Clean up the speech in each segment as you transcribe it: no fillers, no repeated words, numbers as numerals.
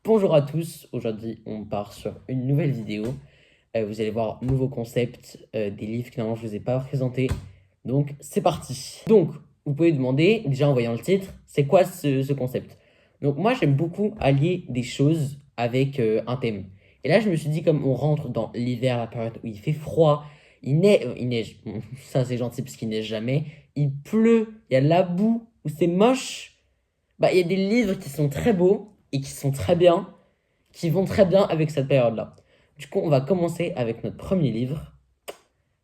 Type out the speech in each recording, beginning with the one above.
Bonjour à tous, aujourd'hui on part sur une nouvelle vidéo. Vous allez voir nouveau concept, des livres que normalement je vous ai pas présentés. Donc c'est parti. Donc vous pouvez demander, déjà en voyant le titre, c'est quoi ce concept? Donc moi j'aime beaucoup allier des choses avec un thème. Et là je me suis dit comme on rentre dans l'hiver, la période où il fait froid, il neige, bon, ça c'est gentil parce qu'il neige jamais, il pleut, il y a de la boue, ou c'est moche. Bah, il y a des livres qui sont très beaux et qui sont très bien, qui vont très bien avec cette période-là. Du coup, on va commencer avec notre premier livre,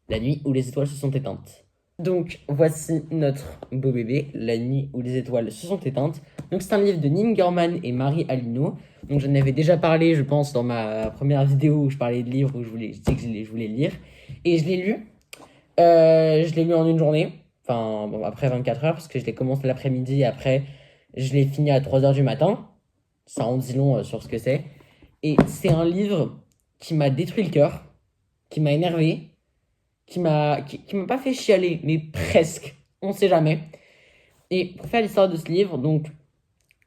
La nuit où les étoiles se sont éteintes. Donc, voici notre beau bébé, La nuit où les étoiles se sont éteintes. Donc, c'est un livre de Neil Gaiman et Marie Alino. Donc, j'en avais déjà parlé, je pense, dans ma première vidéo où je parlais de livres où je sais que je voulais lire. Et je l'ai lu. Je l'ai lu en une journée. Enfin, bon, après 24 heures, parce que je l'ai commencé l'après-midi et après, je l'ai fini à 3 heures du matin. Ça en dit long sur ce que c'est. Et c'est un livre qui m'a détruit le cœur, qui m'a énervé, qui m'a pas fait chialer, mais presque. On sait jamais. Et pour faire l'histoire de ce livre, donc,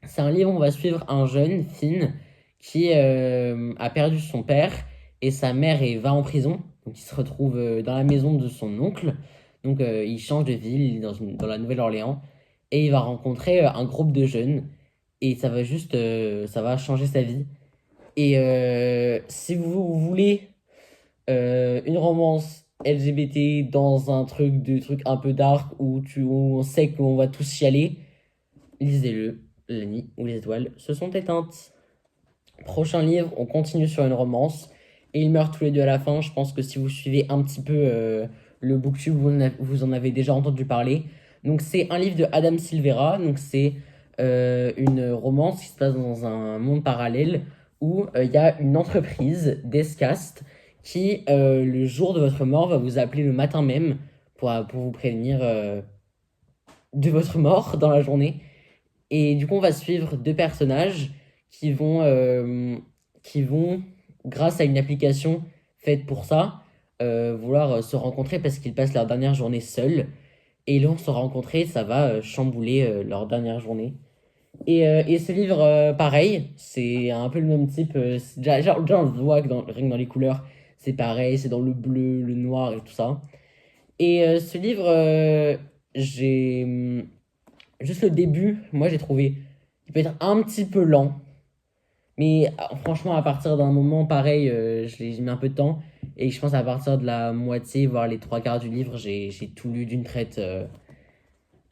c'est un livre où on va suivre un jeune, Finn, qui a perdu son père et sa mère va en prison. Donc, il se retrouve dans la maison de son oncle. Donc, il change de ville, il est dans la Nouvelle-Orléans. Et il va rencontrer un groupe de jeunes. Et ça va juste, ça va changer sa vie. Et si vous voulez une romance LGBT dans un truc un peu dark où on sait qu'on va tous chialer, lisez-le, La nuit où les étoiles se sont éteintes. Prochain livre, on continue sur une romance et ils meurent tous les deux à la fin. Je pense que si vous suivez un petit peu le booktube, vous en avez déjà entendu parler. Donc c'est un livre de Adam Silvera, donc c'est une romance qui se passe dans un monde parallèle où il y a une entreprise d'escaste qui, le jour de votre mort, va vous appeler le matin même pour vous prévenir de votre mort dans la journée. Et du coup, on va suivre deux personnages qui vont, euh, qui vont grâce à une application faite pour ça, vouloir se rencontrer parce qu'ils passent leur dernière journée seuls. Et ils vont se rencontrer, ça va chambouler leur dernière journée. Et ce livre, pareil, c'est un peu le même type. Déjà, on le voit que rien que dans les couleurs, c'est pareil, c'est dans le bleu, le noir et tout ça. Et ce livre, juste le début, moi j'ai trouvé, il peut être un petit peu lent. Mais franchement, à partir d'un moment pareil, j'ai mis un peu de temps. Et je pense à partir de la moitié, voire les trois quarts du livre, j'ai tout lu d'une traite.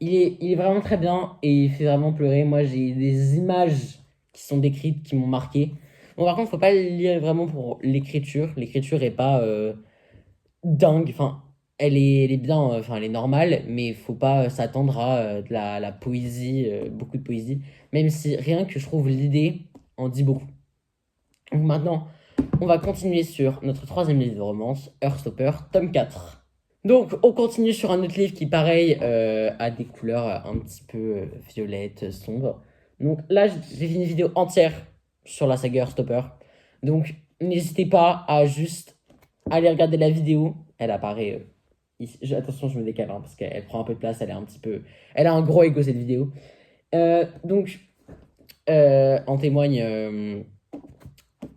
Il est vraiment très bien et il fait vraiment pleurer. Moi, j'ai des images qui sont décrites qui m'ont marqué. Bon, par contre, faut pas le lire vraiment pour l'écriture. L'écriture est pas dingue. Enfin, elle est bien, enfin, elle est normale, mais il faut pas s'attendre à de la poésie, beaucoup de poésie. Même si rien que je trouve l'idée en dit beaucoup. Donc maintenant, on va continuer sur notre troisième livre de romance, Heartstopper, tome 4. Donc, on continue sur un autre livre qui, pareil, a des couleurs un petit peu violettes, sombres. Donc là, j'ai fait une vidéo entière sur la saga Heartstopper. Donc, n'hésitez pas à juste aller regarder la vidéo. Elle apparaît ici. Attention, je me décale hein, parce qu'elle prend un peu de place. Elle est un petit peu. Elle a un gros ego cette vidéo. Donc, en témoigne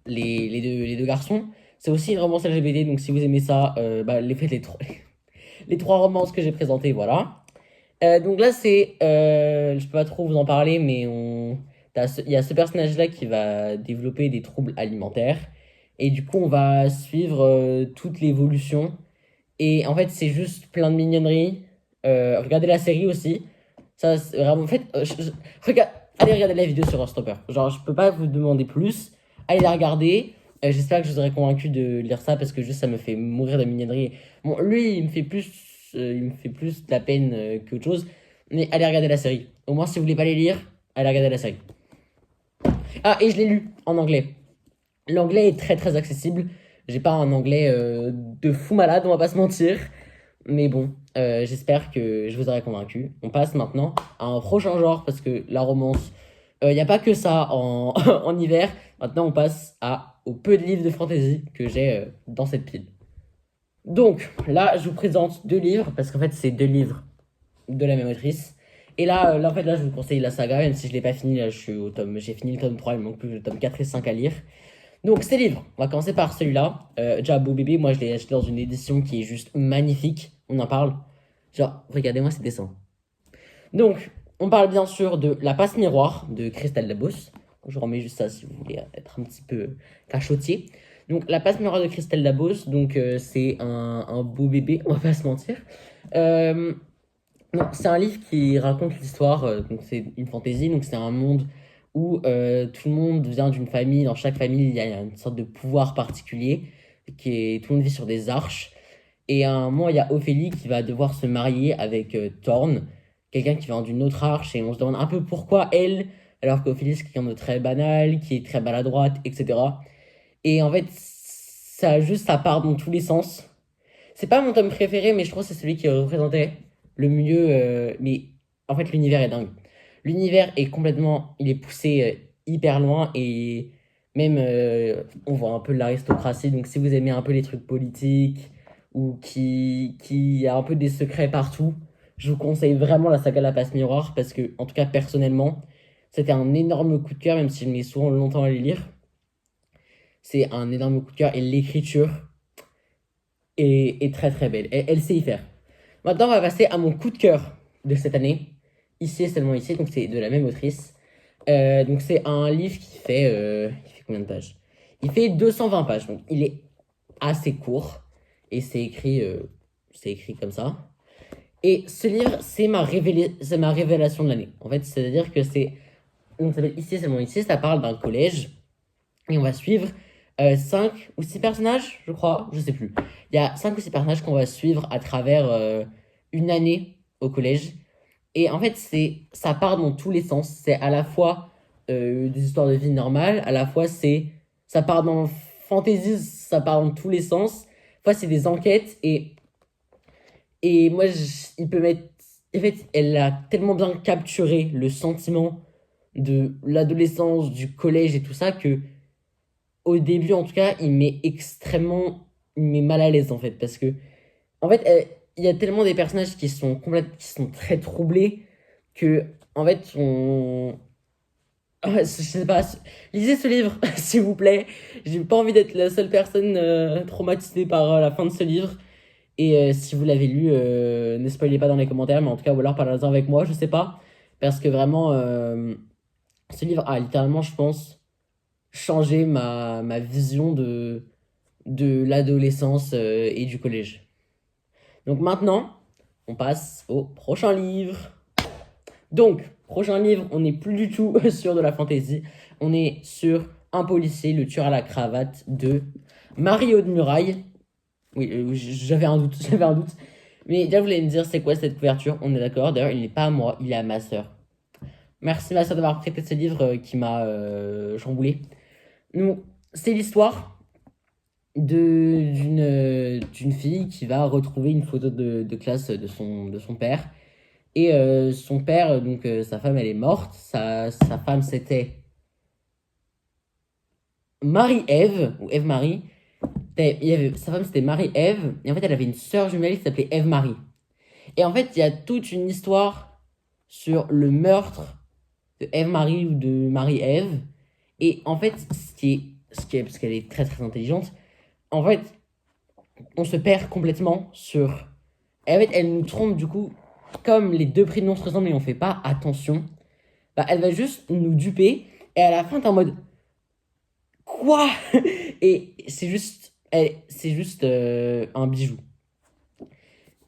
les deux garçons. C'est aussi une romance LGBT. Donc, si vous aimez ça, faites les trois romances que j'ai présentées, voilà. Donc là, je peux pas trop vous en parler, mais il y a ce personnage-là qui va développer des troubles alimentaires. Et du coup, on va suivre toute l'évolution. Et en fait, c'est juste plein de mignonneries. Regardez la série aussi. Ça, c'est vraiment. En fait, allez regarder la vidéo sur Stopper. Genre, je peux pas vous demander plus. Allez la regarder. J'espère que je vous aurai convaincu de lire ça parce que juste ça me fait mourir de mignonnerie. Bon, lui, il me fait plus de la peine qu'autre chose. Mais allez regarder la série. Au moins, si vous voulez pas les lire, allez regarder la série. Ah, et je l'ai lu en anglais. L'anglais est très très accessible. J'ai pas un anglais de fou malade, on va pas se mentir. Mais bon, j'espère que je vous aurai convaincu. On passe maintenant à un prochain genre parce que la romance, il n'y a pas que ça en hiver. Maintenant, on passe au peu de livres de fantasy que j'ai dans cette pile. Donc, là, je vous présente deux livres parce qu'en fait, c'est deux livres de la même autrice. Et là, en fait, là, je vous conseille la saga, même si je l'ai pas fini, là, j'ai fini le tome 3, il me manque plus que le tome 4 et 5 à lire. Donc, ces livres, on va commencer par celui-là. Déjà, Beau Bébé, moi, je l'ai acheté dans une édition qui est juste magnifique. On en parle. Genre, regardez-moi ces dessins. Donc, on parle bien sûr de La Passe Miroir de Christelle Dabos. Je remets juste ça si vous voulez être un petit peu cachotier. Donc, La Passe Miroir de Christelle Dabos, donc c'est un beau bébé, on va pas se mentir. Donc, c'est un livre qui raconte l'histoire, donc c'est une fantaisie, donc c'est un monde où tout le monde vient d'une famille, dans chaque famille il y a une sorte de pouvoir particulier, tout le monde vit sur des arches. Et à un moment, il y a Ophélie qui va devoir se marier avec Thorn, quelqu'un qui vient d'une autre arche, et on se demande un peu pourquoi elle, alors qu'Ophélie c'est quelqu'un de très banal, qui est très maladroite, etc. Et en fait, ça part dans tous les sens. C'est pas mon tome préféré, mais je trouve que c'est celui qui représentait le mieux. Mais en fait, l'univers est dingue. L'univers est complètement. Il est poussé hyper loin et même on voit un peu de l'aristocratie. Donc, si vous aimez un peu les trucs politiques ou qui a un peu des secrets partout, je vous conseille vraiment la saga La Passe Miroir parce que, en tout cas, personnellement, c'était un énorme coup de cœur, même si je mets souvent longtemps à les lire. C'est un énorme coup de cœur et l'écriture est très très belle. Elle sait y faire. Maintenant, on va passer à mon coup de cœur de cette année. Ici et seulement ici, donc c'est de la même autrice. Donc c'est un livre il fait combien de pages? Il fait 220 pages, donc il est assez court. Et c'est écrit comme ça. Et ce livre, c'est ma révélation de l'année. En fait, c'est-à-dire que donc ça s'appelle Ici et seulement ici, ça parle d'un collège. Et on va suivre 5 ou 6 personnages, je crois, je sais plus. Il y a 5 ou 6 personnages qu'on va suivre à travers une année au collège. Et en fait, ça part dans tous les sens. C'est à la fois des histoires de vie normales, à la fois ça part dans fantasy, ça part dans tous les sens. Fois, c'est des enquêtes et moi, il peut mettre. En fait, elle a tellement bien capturé le sentiment de l'adolescence, du collège et tout ça que au début, en tout cas, il met mal à l'aise, en fait, parce que, en fait, il y a tellement des personnages qui sont très troublés, que, en fait, je sais pas, lisez ce livre, s'il vous plaît. J'ai pas envie d'être la seule personne traumatisée par la fin de ce livre. Et si vous l'avez lu, ne spoilez pas dans les commentaires, mais en tout cas, ou alors parlez-en avec moi, je sais pas. Parce que vraiment, ce livre a littéralement, je pense, changé ma vision de l'adolescence et du collège. Donc maintenant, on passe au prochain livre. Donc, prochain livre, on n'est plus du tout sur de la fantasy. On est sur Un policier, le tueur à la cravate de Marie-Aude Muraille. Oui, j'avais un doute, j'avais un doute. Mais déjà, vous voulez me dire c'est quoi cette couverture? On est d'accord. D'ailleurs, il n'est pas à moi, il est à ma sœur. Merci ma sœur d'avoir prêté ce livre qui m'a chamboulé. Donc, c'est l'histoire d'une fille qui va retrouver une photo de classe de son père. Et son père, donc sa femme, elle est morte. Sa femme, c'était Marie-Ève, ou Ève-Marie. Sa femme, c'était Marie-Ève. Et en fait, elle avait une sœur jumelle qui s'appelait Ève-Marie. Et en fait, il y a toute une histoire sur le meurtre de Ève-Marie ou de Marie-Ève. Et en fait, parce qu'elle est très très intelligente, en fait, on se perd complètement sur. Et en fait, elle nous trompe du coup, comme les deux prénoms se ressemblent et on fait pas attention, bah elle va juste nous duper et à la fin t'es en mode quoi? Et c'est juste un bijou.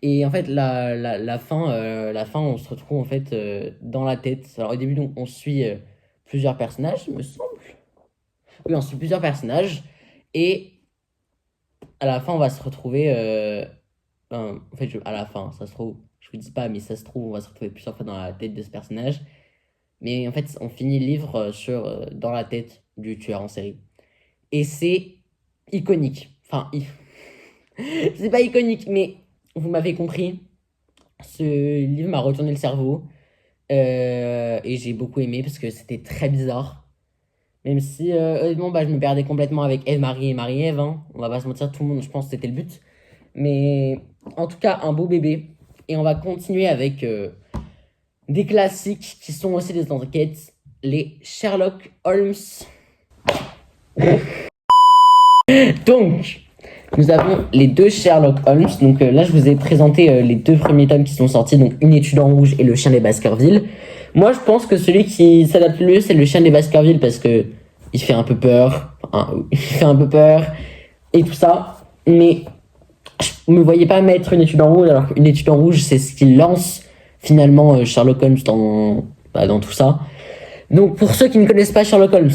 Et en fait, la fin, on se retrouve en fait dans la tête. Alors au début, donc, on suit plusieurs personnages, il me semble. Oui, on suit plusieurs personnages. Et à la fin, on va se retrouver. En fait, à la fin, ça se trouve, je vous dis pas, mais ça se trouve, on va se retrouver plusieurs fois dans la tête de ce personnage. Mais en fait, on finit le livre dans la tête du tueur en série. Et c'est iconique. Enfin, c'est pas iconique, mais vous m'avez compris. Ce livre m'a retourné le cerveau. Et j'ai beaucoup aimé parce que c'était très bizarre. Même si, honnêtement, bah, je me perdais complètement avec Ève-Marie et Marie-Ève. Hein. On va pas se mentir, tout le monde, je pense que c'était le but. Mais en tout cas, un beau bébé. Et on va continuer avec des classiques qui sont aussi des enquêtes, les Sherlock Holmes. Donc, nous avons les deux Sherlock Holmes. Donc là, je vous ai présenté les deux premiers tomes qui sont sortis, donc Une étude en rouge et Le chien des Baskerville. Moi, je pense que celui qui s'adapte le mieux, c'est Le chien des Baskerville parce que il fait un peu peur, il fait un peu peur et tout ça. Mais je me voyais pas mettre Une étude en rouge, alors qu'Une étude en rouge, c'est ce qui lance finalement Sherlock Holmes dans tout ça. Donc, pour ceux qui ne connaissent pas Sherlock Holmes,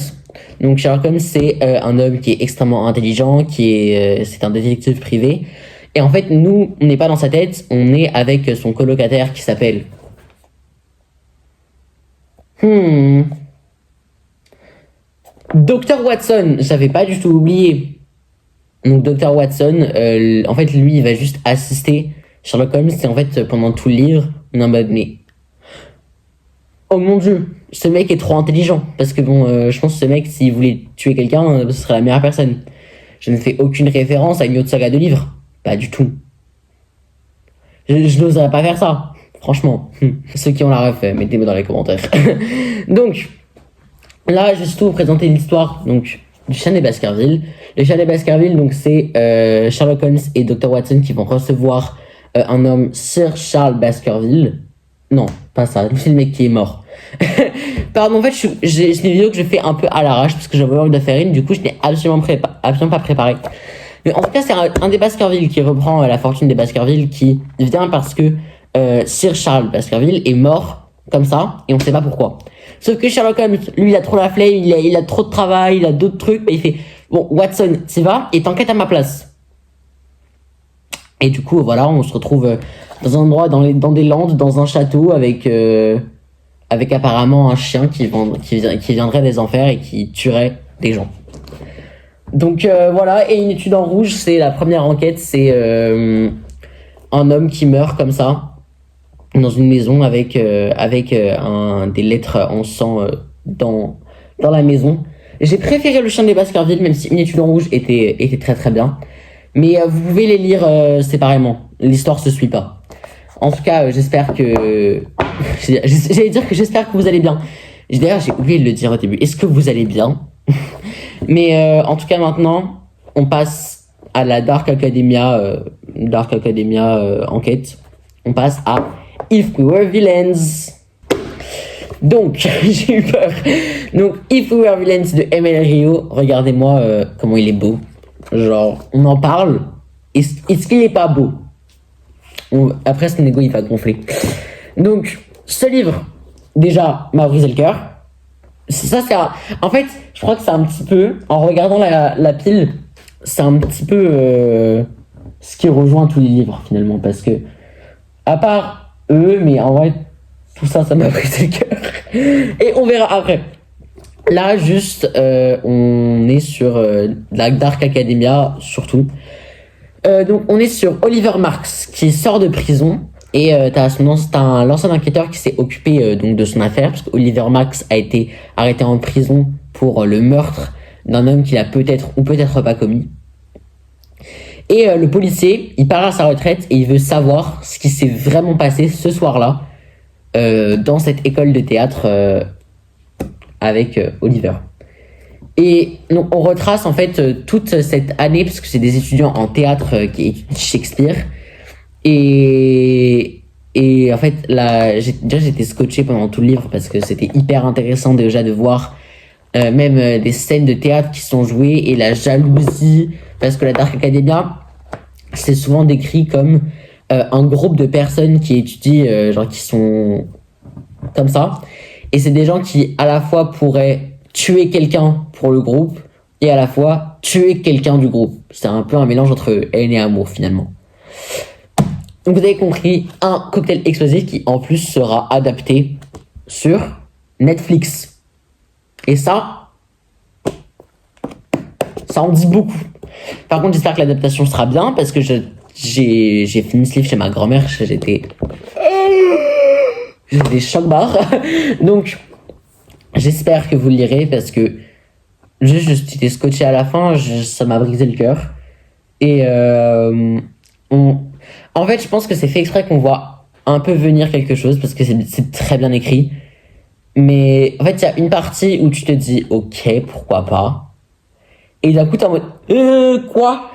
donc Sherlock Holmes, c'est un homme qui est extrêmement intelligent, c'est un détective privé. Et en fait, nous, on n'est pas dans sa tête, on est avec son colocataire qui s'appelle... Dr. Watson, j'avais pas du tout oublié. Donc Dr. Watson, en fait, lui, il va juste assister Sherlock Holmes. Et en fait, pendant tout le livre, on est en mode, mais... Oh mon Dieu, ce mec est trop intelligent. Parce que bon, je pense que ce mec, s'il voulait tuer quelqu'un, ce serait la meilleure personne. Je ne fais aucune référence à une autre saga de livres. Pas du tout. Je n'oserais pas faire ça. Franchement. Ceux qui ont la ref, mettez-moi dans les commentaires. Donc, là, je vais surtout vous présenter l'histoire donc, du chien des Baskerville. Le chien des Baskerville, donc, c'est Sherlock Holmes et Dr. Watson qui vont recevoir un homme, Sir Charles Baskerville. Non, pas ça. C'est le mec qui est mort. Pardon, en fait, c'est une vidéo que je fais un peu à l'arrache parce que j'avais envie de faire une. Du coup, je n'ai absolument pas préparé. Mais en tout cas, c'est un des Baskerville qui reprend la fortune des Baskerville qui vient parce que Sir Charles Baskerville est mort comme ça et on sait pas pourquoi. Sauf que Sherlock Holmes, lui, il a trop la flemme, il a trop de travail, il a d'autres trucs. Et il fait, bon, Watson, t'y vas et t'enquêtes à ma place. Et du coup, voilà, on se retrouve dans un endroit, dans des landes, dans un château avec apparemment un chien qui viendrait des enfers et qui tuerait des gens. Donc voilà, et Une étude en rouge, c'est la première enquête, c'est un homme qui meurt comme ça dans une maison avec des lettres en sang dans la maison. J'ai préféré Le chien des Baskerville, même si Une étude en rouge était très très bien. Mais vous pouvez les lire séparément, l'histoire se suit pas. En tout cas, j'espère que... J'allais dire que j'espère que vous allez bien. D'ailleurs, j'ai oublié de le dire au début. Est-ce que vous allez bien? Mais en tout cas, maintenant, on passe à la Dark Academia enquête. On passe à If We Were Villains. Donc, j'ai eu peur. Donc, If We Were Villains de ML Rio. Regardez-moi comment il est beau. Genre, on en parle. Est-ce qu'il est pas beau? Après, son ego, il va gonfler. Donc, ce livre, déjà, m'a brisé le cœur. En fait, je crois que c'est un petit peu, en regardant la pile, c'est un petit peu ce qui rejoint tous les livres, finalement. Parce que, à part eux, mais en vrai, tout ça, ça m'a brisé le cœur. Et on verra après. Là, juste, on est sur la Dark Academia, surtout. Donc, on est sur Oliver Marks, qui sort de prison. Et t'as un l'ancien enquêteur qui s'est occupé donc de son affaire, parce qu'Oliver Marks a été arrêté en prison pour le meurtre d'un homme qu'il a peut-être ou peut-être pas commis. Et le policier, il part à sa retraite et il veut savoir ce qui s'est vraiment passé ce soir-là dans cette école de théâtre avec Oliver. Et donc on retrace en fait toute cette année, parce que c'est des étudiants en théâtre qui étudient Shakespeare. Et en fait, là, j'étais scotché pendant tout le livre parce que c'était hyper intéressant déjà de voir même des scènes de théâtre qui sont jouées et la jalousie, parce que la Dark Academia, c'est souvent décrit comme un groupe de personnes qui étudient, genre qui sont comme ça. Et c'est des gens qui, à la fois, pourraient tuer quelqu'un pour le groupe et à la fois tuer quelqu'un du groupe. C'est un peu un mélange entre haine et amour, finalement. Donc vous avez compris, un cocktail explosif qui en plus sera adapté sur Netflix. Et ça en dit beaucoup. Par contre, j'espère que l'adaptation sera bien parce que j'ai fini ce livre chez ma grand-mère, j'étais choc-barre. Donc j'espère que vous le lirez parce que j'étais scotché à la fin, ça m'a brisé le cœur. Et en fait, je pense que c'est fait exprès qu'on voit un peu venir quelque chose parce que c'est très bien écrit. Mais en fait, il y a une partie où tu te dis, ok, pourquoi pas. Et d'un coup, t'es en mode, quoi?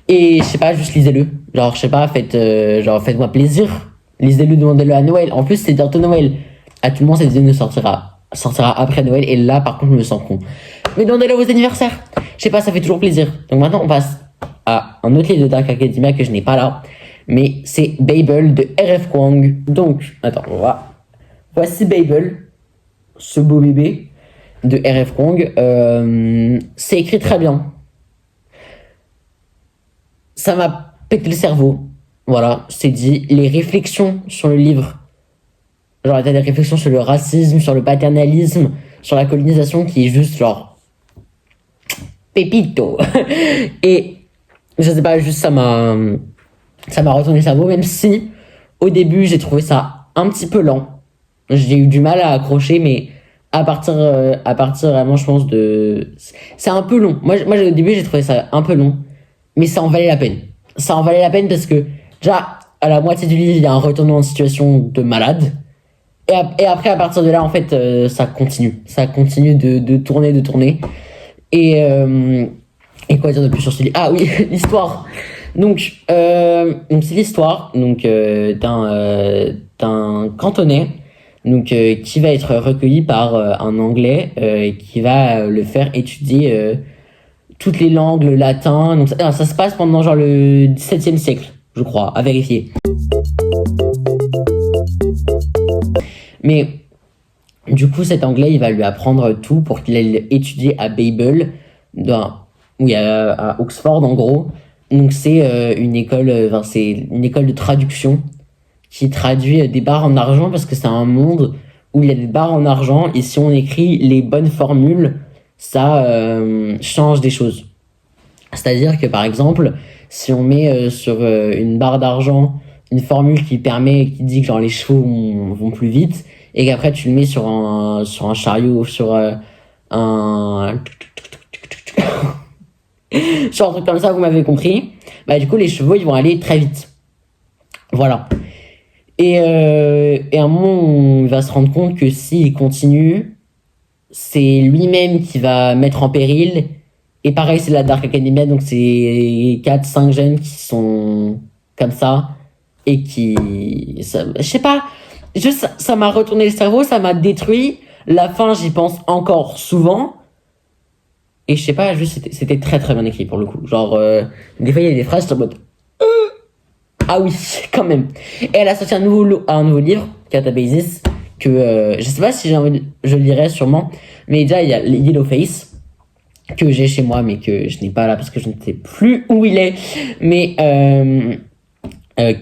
Et je sais pas, juste lisez-le. Genre, je sais pas, faites-moi plaisir. Lisez-le, demandez-le à Noël. En plus, c'est bientôt Noël. À tout le monde, cette vidéo sortira après Noël. Et là, par contre, je me sens con. Mais demandez-le à vos anniversaires. Je sais pas, ça fait toujours plaisir. Donc maintenant, on passe à un autre livre de Dark Academia que je n'ai pas là. Mais c'est Babel de R.F. Kuang. Donc, attends, voici Babel, ce beau bébé de R.F. Kuang. C'est écrit très bien. Ça m'a pété le cerveau. Voilà, c'est dit. Les réflexions sur le livre. Genre, t'as des réflexions sur le racisme, sur le paternalisme, sur la colonisation qui est juste genre. Pépito. Et je sais pas, juste ça m'a retourné le cerveau, même si au début j'ai trouvé ça un petit peu lent. J'ai eu du mal à accrocher, mais à partir vraiment, je pense, c'est un peu long. Moi au début j'ai trouvé ça un peu long, mais ça en valait la peine. Ça en valait la peine parce que déjà à la moitié du livre il y a un retournement de situation de malade. Et après, à partir de là, en fait, ça continue. Ça continue de tourner. Et quoi dire de plus sur ce livre? Ah oui, l'histoire. Donc c'est l'histoire d'un cantonais qui va être recueilli par un Anglais qui va le faire étudier toutes les langues, le latin. Donc ça se passe pendant genre le XVIIe siècle, je crois, à vérifier. Mais du coup, cet Anglais, il va lui apprendre tout pour qu'il aille étudier à Babel, à Oxford en gros. Donc c'est une école de traduction qui traduit des barres en argent parce que c'est un monde où il y a des barres en argent et si on écrit les bonnes formules, ça change des choses. C'est-à-dire que par exemple, si on met sur une barre d'argent une formule qui dit que genre les chevaux vont plus vite et qu'après tu le mets sur un chariot, sur un sur un truc comme ça, vous m'avez compris, bah du coup les chevaux ils vont aller très vite. Voilà. Et à un moment, il va se rendre compte que s'il continue, c'est lui-même qui va mettre en péril. Et pareil, c'est la Dark Academia, donc c'est 4-5 jeunes qui sont comme ça. Et je sais pas, juste ça m'a retourné le cerveau, ça m'a détruit. La fin, j'y pense encore souvent. Et je sais pas, juste c'était très très bien écrit pour le coup. Genre, des fois il y a des phrases sur mode. Ah oui, quand même. Et elle a sorti un nouveau livre, Catabasis, que je sais pas si je le lirai sûrement, mais déjà il y a Yellowface, que j'ai chez moi, mais que je n'ai pas là parce que je ne sais plus où il est. Mais je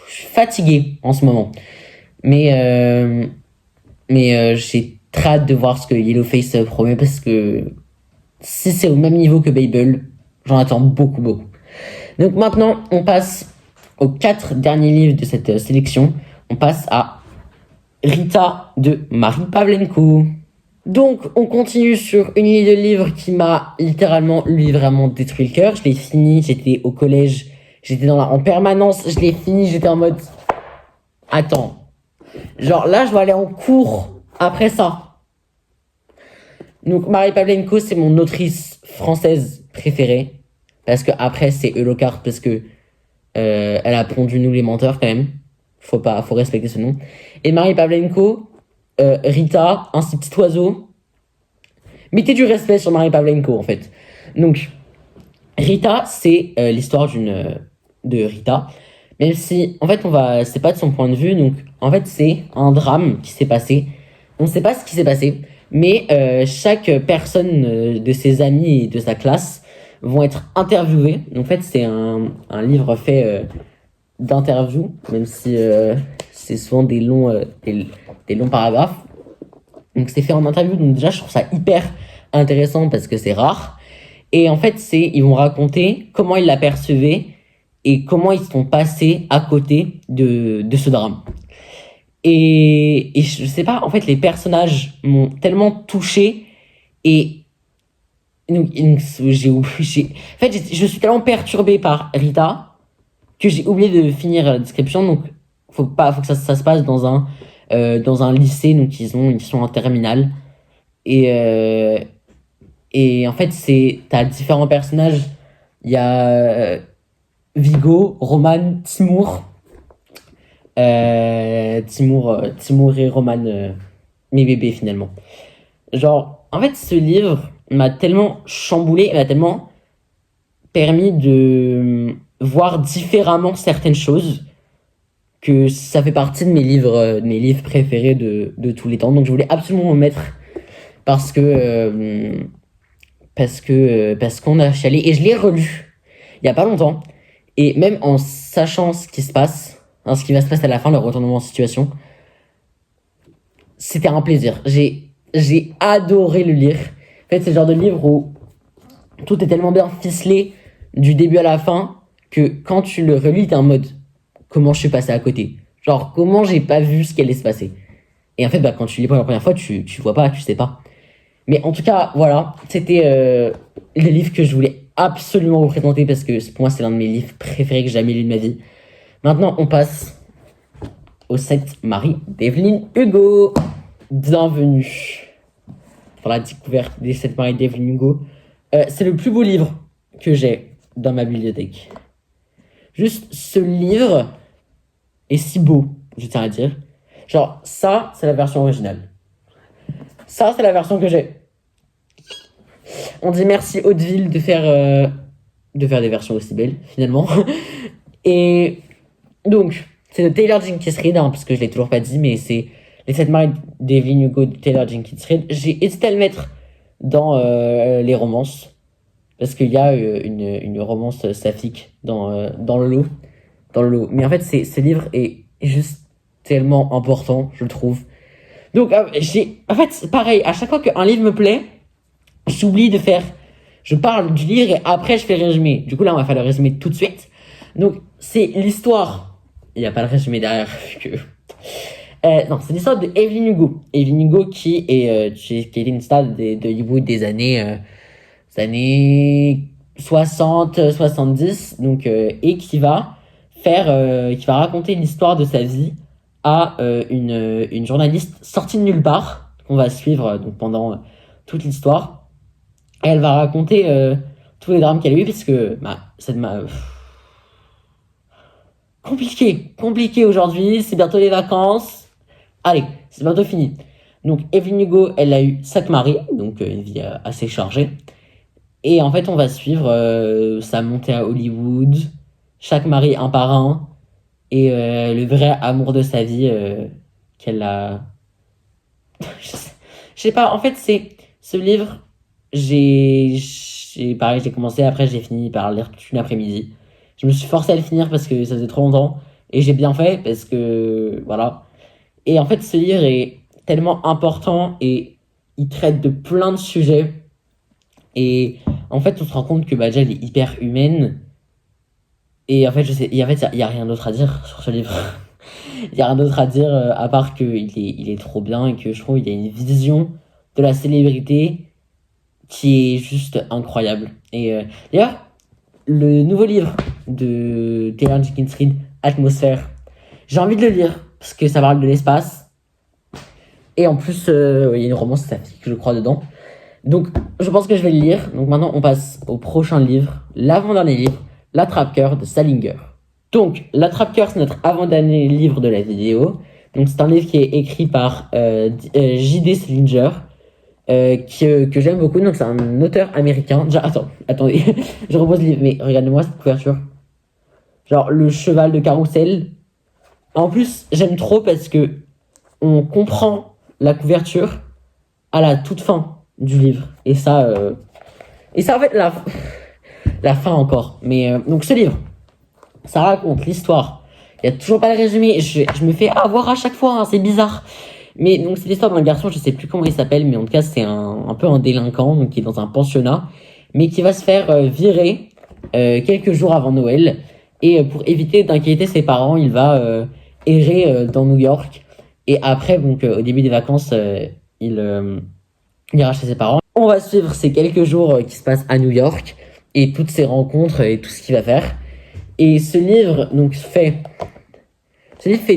suis fatigué en ce moment. Mais j'ai très hâte de voir ce que Yellowface promet parce que si c'est au même niveau que Babel, j'en attends beaucoup, beaucoup. Donc maintenant, on passe aux 4 derniers livres de cette sélection. On passe à Rita de Marie Pavlenko. Donc, on continue sur une ligne de livres qui m'a littéralement, lui, vraiment détruit le cœur. Je l'ai fini, j'étais au collège, j'étais en permanence, je l'ai fini, j'étais en mode... Attends, genre là, je vais aller en cours après ça. Donc, Marie Pavlenko, c'est mon autrice française préférée. Parce que après c'est Eulocard parce que elle a pondu Nous les menteurs quand même. Faut respecter ce nom. Et Marie Pavlenko, Rita, un petit oiseau. Mettez du respect sur Marie Pavlenko en fait. Donc Rita, c'est l'histoire de Rita. Même si en fait c'est pas de son point de vue. Donc en fait c'est un drame qui s'est passé. On ne sait pas ce qui s'est passé, mais chaque personne de ses amis et de sa classe vont être interviewés. Donc, en fait, c'est un livre fait d'interviews, même si c'est souvent des longs paragraphes. Donc, c'est fait en interview. Donc, déjà, je trouve ça hyper intéressant parce que c'est rare. Et en fait, ils vont raconter comment ils l'apercevaient et comment ils sont passés à côté de ce drame. Et je sais pas, en fait, les personnages m'ont tellement touché et en fait, je suis tellement perturbé par Rita que j'ai oublié de finir la description. Donc, faut que ça se passe dans un lycée. Donc, ils sont en terminale. Et en fait, t'as différents personnages. Il y a Vigo, Roman, Timur. Timur et Roman, mes bébés finalement. Genre, en fait, ce livre m'a tellement chamboulé, m'a tellement permis de voir différemment certaines choses que ça fait partie de mes livres préférés de tous les temps. Donc, je voulais absolument en mettre parce qu'on a chialé et je l'ai relu il y a pas longtemps et même en sachant ce qui se passe, hein, ce qui va se passer à la fin, le retournement de situation, c'était un plaisir. J'ai adoré le lire. En fait, c'est le genre de livre où tout est tellement bien ficelé du début à la fin que quand tu le relis, t'es en mode comment je suis passé à côté. Genre comment j'ai pas vu ce qui allait se passer. Et en fait, quand tu lis pour la première fois, tu vois pas, tu sais pas. Mais en tout cas, voilà, c'était le livre que je voulais absolument vous présenter parce que pour moi, c'est l'un de mes livres préférés que j'ai jamais lu de ma vie. Maintenant, on passe au 7 Marie d'Evelyne Hugo. Bienvenue pour la découverte des 7 Marie d'Evelyne Hugo. C'est le plus beau livre que j'ai dans ma bibliothèque. Juste, ce livre est si beau, je tiens à dire. Genre, ça, c'est la version originale. Ça, c'est la version que j'ai. On dit merci Hauteville de faire des versions aussi belles, finalement. Et donc, c'est de Taylor Jenkins Reid, hein, parce que je l'ai toujours pas dit, mais c'est les 7 Marie d'Evelyne Hugo de Taylor Jenkins Reid. J'ai hésité à le mettre dans les romances, parce qu'il y a une romance saphique dans le lot. Mais en fait, ce livre est juste tellement important, je le trouve. Donc, en fait, pareil, à chaque fois qu'un livre me plaît, j'oublie de faire... Je parle du livre et après je fais le résumé. Du coup, là, on va faire le résumé tout de suite. Donc, c'est l'histoire... Il n'y a pas le résumé derrière, que... non, c'est l'histoire de Evelyn Hugo. Evelyn Hugo qui était une star de Hollywood des années 60, 70, donc, et qui va raconter l'histoire de sa vie à une journaliste sortie de nulle part, qu'on va suivre donc pendant toute l'histoire. Et elle va raconter tous les drames qu'elle a eu, puisque compliqué aujourd'hui, c'est bientôt les vacances. Allez, c'est bientôt fini. Donc Evelyn Hugo, elle a eu 7 maris, donc une vie assez chargée. Et en fait, on va suivre sa montée à Hollywood, chaque mari un par un, et le vrai amour de sa vie qu'elle a... je sais pas, en fait, c'est ce livre, pareil, j'ai commencé, après j'ai fini par le lire toute une après-midi. Je me suis forcé à le finir parce que ça faisait trop longtemps, et j'ai bien fait parce que, voilà. Et en fait, ce livre est tellement important et il traite de plein de sujets. Et en fait, on se rend compte que déjà, elle est hyper humaine. Et en fait, il y a rien d'autre à dire sur ce livre. Il y a rien d'autre à dire à part qu'il est trop bien et que je trouve qu'il y a une vision de la célébrité qui est juste incroyable. Et d'ailleurs, le nouveau livre de Taylor Jenkins Reid, Atmosphère, j'ai envie de le lire parce que ça parle de l'espace. Et en plus, il y a une romance saphique, je crois, dedans. Donc, je pense que je vais le lire. Donc maintenant, on passe au prochain livre, l'avant-dernier livre, L'Attrape-Cœur de Salinger. Donc, L'Attrape-Cœur, c'est notre avant-dernier livre de la vidéo. Donc, c'est un livre qui est écrit par J.D. Salinger, que j'aime beaucoup. Donc, c'est un auteur américain. Déjà, attendez, je repose le livre, mais regardez-moi cette couverture. Genre, le cheval de carrousel. En plus, j'aime trop parce que on comprend la couverture à la toute fin du livre. Et ça, en fait, la fin encore. Mais donc, ce livre, ça raconte l'histoire. Il n'y a toujours pas le résumé. Je me fais avoir à chaque fois, hein, c'est bizarre. Mais donc, c'est l'histoire d'un garçon, je sais plus comment il s'appelle, mais en tout cas, c'est un peu un délinquant, donc qui est dans un pensionnat, mais qui va se faire virer quelques jours avant Noël. Et pour éviter d'inquiéter ses parents, il va errer dans New York. Et après, donc, au début des vacances, il ira chez ses parents. On va suivre ces quelques jours qui se passent à New York et toutes ces rencontres et tout ce qu'il va faire. Et ce livre fait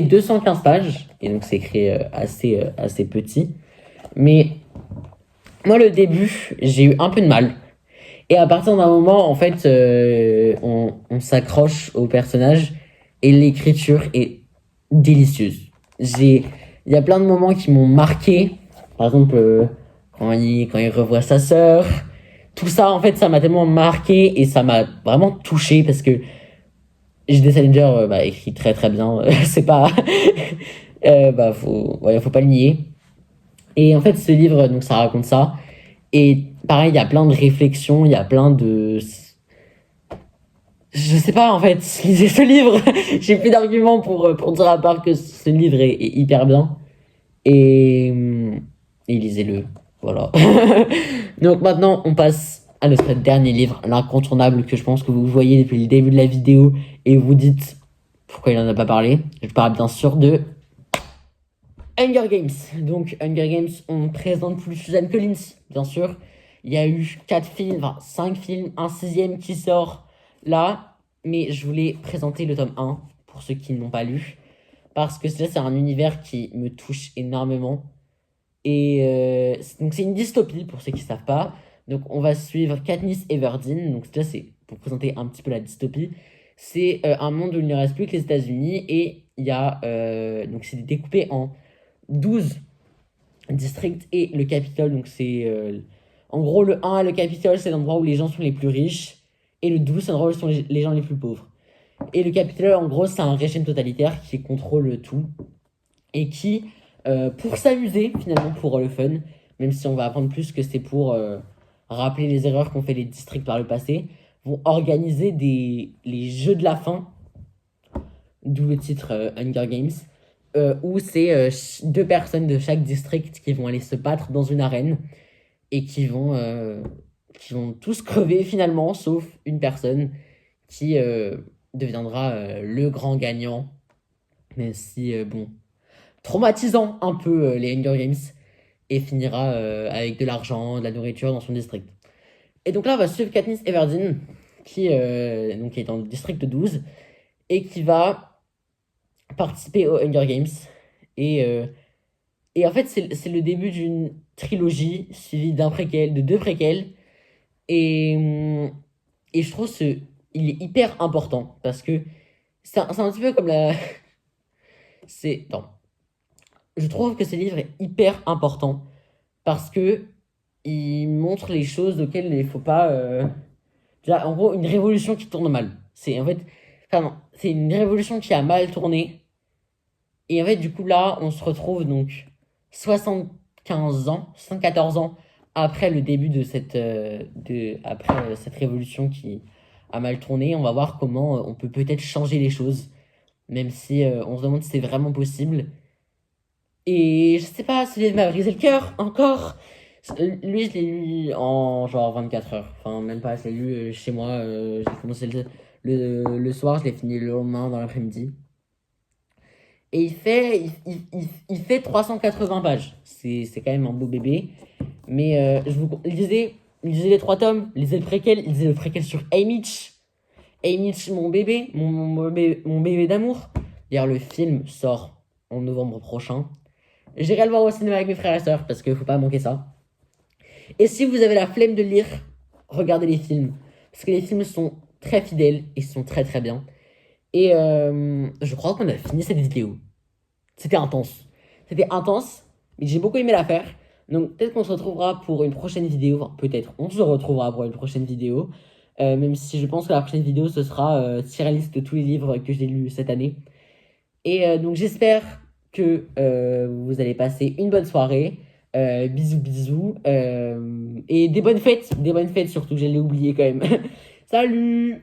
215 pages, et donc c'est écrit assez petit. Mais moi, le début, j'ai eu un peu de mal. Et à partir d'un moment, en fait, on s'accroche au personnage et l'écriture est délicieuse. Il y a plein de moments qui m'ont marqué. Par exemple, quand il revoit sa sœur. Tout ça, en fait, ça m'a tellement marqué et ça m'a vraiment touché parce que J.D. Salinger écrit très très bien. C'est pas... faut pas le nier. Et en fait, ce livre, donc ça raconte ça. Et pareil, il y a plein de réflexions, il y a plein de... Je sais pas, en fait, lisez ce livre. J'ai plus d'arguments pour dire à part que ce livre est hyper bien. Et, et lisez-le. Voilà. Donc maintenant, on passe à notre dernier livre, l'incontournable que je pense que vous voyez depuis le début de la vidéo et vous dites pourquoi il en a pas parlé. Je parle bien sûr de Hunger Games. Donc Hunger Games, on présente plus Suzanne Collins, bien sûr. Il y a eu 4 films, enfin 5 films, un 6e qui sort là. Mais je voulais présenter le tome 1 pour ceux qui n'ont pas lu. Parce que c'est un univers qui me touche énormément. Et donc c'est une dystopie pour ceux qui ne savent pas. Donc on va suivre Katniss Everdeen. Donc là c'est pour présenter un petit peu la dystopie. C'est un monde où il ne reste plus que les États-Unis et il y a donc c'est découpé en 12 districts et le Capitole. Donc c'est en gros le 1, le Capitole, c'est l'endroit où les gens sont les plus riches et le 12 c'est l'endroit où sont les gens les plus pauvres. Et le Capitole en gros c'est un régime totalitaire qui contrôle tout et qui pour s'amuser finalement, pour le fun, même si on va apprendre plus que c'est pour rappeler les erreurs qu'ont fait les districts par le passé, vont organiser les jeux de la faim, d'où le titre Hunger Games, où c'est 2 personnes de chaque district qui vont aller se battre dans une arène et qui vont tous crever finalement, sauf une personne qui deviendra le grand gagnant, même si traumatisant un peu les Hunger Games, et finira avec de l'argent, de la nourriture dans son district. Et donc là, on va suivre Katniss Everdeen, qui est dans le district 12, et qui va participer aux Hunger Games. Et en fait, c'est le début d'une trilogie, suivie de 2 préquels. Et je trouve il est hyper important, parce que c'est un petit peu comme la... Non. Je trouve que ce livre est hyper important parce que il montre les choses auxquelles il ne faut pas. En gros, une révolution qui tourne mal. C'est en fait, enfin non, c'est une révolution qui a mal tourné. Et en fait, du coup là, on se retrouve donc 75 ans, 74 ans après le début de après cette révolution qui a mal tourné. On va voir comment on peut peut-être changer les choses, même si on se demande si c'est vraiment possible. Et je sais pas, ce livre m'a brisé le cœur, encore. Lui, je l'ai lu en genre 24 heures. Enfin, même pas, je l'ai lu chez moi. J'ai commencé le soir, je l'ai fini le lendemain dans l'après-midi. Et il fait 380 pages. C'est quand même un beau bébé. Mais lisez les 3 tomes, lisez le préquel sur Haymitch. Haymitch, mon bébé, mon bébé d'amour. D'ailleurs, le film sort en novembre prochain. J'irai le voir au cinéma avec mes frères et sœurs parce qu'il faut pas manquer ça. Et si vous avez la flemme de lire, regardez les films. Parce que les films sont très fidèles et sont très très bien. Et je crois qu'on a fini cette vidéo. C'était intense. C'était intense, mais j'ai beaucoup aimé la faire. Donc peut-être qu'on se retrouvera pour une prochaine vidéo. Enfin, peut-être on se retrouvera pour une prochaine vidéo. Même si je pense que la prochaine vidéo, ce sera tier list de tous les livres que j'ai lus cette année. Et donc j'espère que vous allez passer une bonne soirée. Bisous, bisous. Et des bonnes fêtes surtout, j'allais oublier quand même. Salut!